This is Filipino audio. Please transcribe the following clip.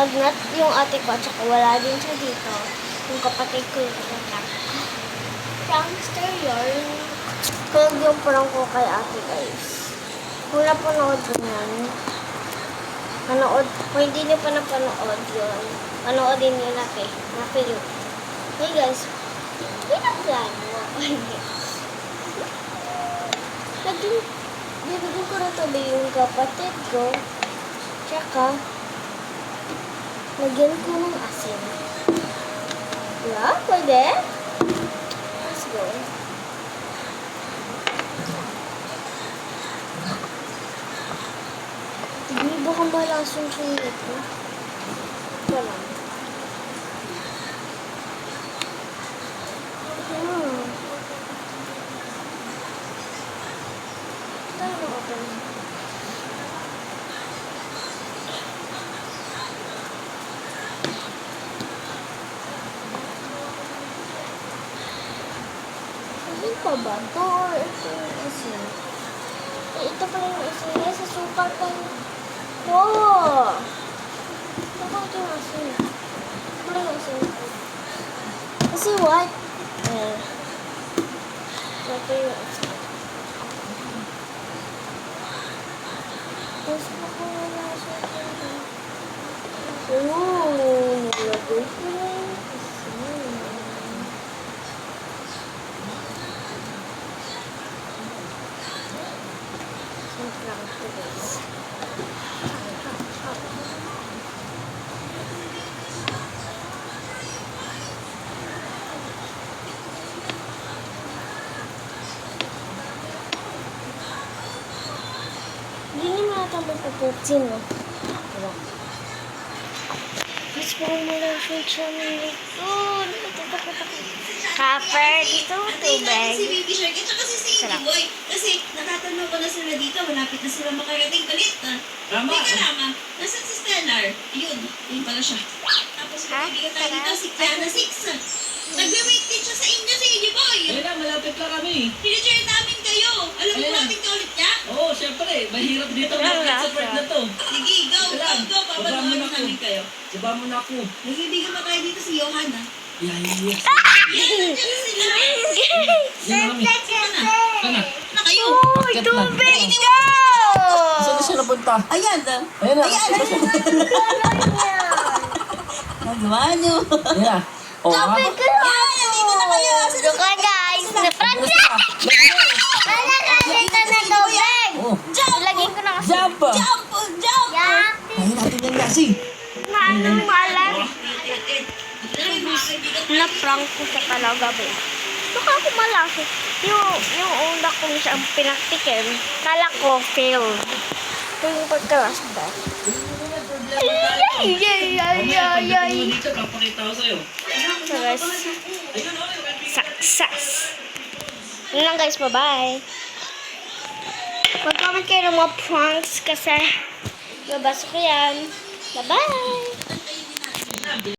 nagnat yung ate ko at saka wala din siya dito. Yung kapatid ko yung nagnat. Prankster yun. Kaya yung prank ko kay ate, guys. Kung napanood nyo yan, kung hindi nyo pa napanood yun, panoodin nyo natin. Na-feel. Hey guys, pinaplano. Bibigyan ko rin tabi yung kapatid ko. Tsaka, lagyan ko ng asin. Yeah, pwede? Let's go. Hindi ba kang balasong siya ito? Wala. Tayo na open. Asin pa ba? Ito or ito yung asin? Ito pa yung asin. Sa super pa yung... Wow! Ito pa yung asin. Ito pa yung asin. Kasi what? Ito yung asin. Gusto ko na siya. Oh! Nalagay ko na yung asin. Sobrang tulis. Hindi naman natin magpaputsin, no? Diba? Mas parang malasyon siya nito. Copper, dito, tubig. Si Baby Shark at saka si Sadie Boy. Kasi natatanong ko na sila dito, malapit na sila makarating palit. Tama. Teka lamang, nasan si Stellar? Yun pala siya. Tapos magkaibigan tayo dito, si Kiana Six. Nagwe-wait din siya sa inyo, Sadie Boy. Ayun na, malapit lang kami. Pinachare namin kayo. Alam mo Ayun na. natin ka ulit niya? Oo, syempre. Mahirap dito malapit sa part na to. Sige, go. Baba mo na ako. Namin kayo. Baba mo na ako. Nagkaibigan pa tayo dito si Johan, ha? Yes. Yan, nandiyan na sila. Yan na kami. Sana. Na kayo. Uy, Akyat na. tubig ka! Saan na siya napunta? Ayan, Ayan na. Nagawa niyo. Ayan na. Oh, Tubig ka! Yan, nandito na kayo. Look ka, guys! Na-prank na! Wala ka dito na tubig! Oh, Ilagay ko na kasi. jump! Jump! Yati! Ayun natin yan kasi. Anong malam? Na. Na-prank ko siya talaga, babe. Baka ako malaki. Yung una ko siyang pinaktikin, kala ko fail. Ito yung pagkalas ba? Ay! Dito, papakita ko sa'yo. So guys, Ayun, oh, success! Yun lang guys, bye-bye! Mag-comment kayo ng mga pranks kasi babasa ko yan. Bye-bye!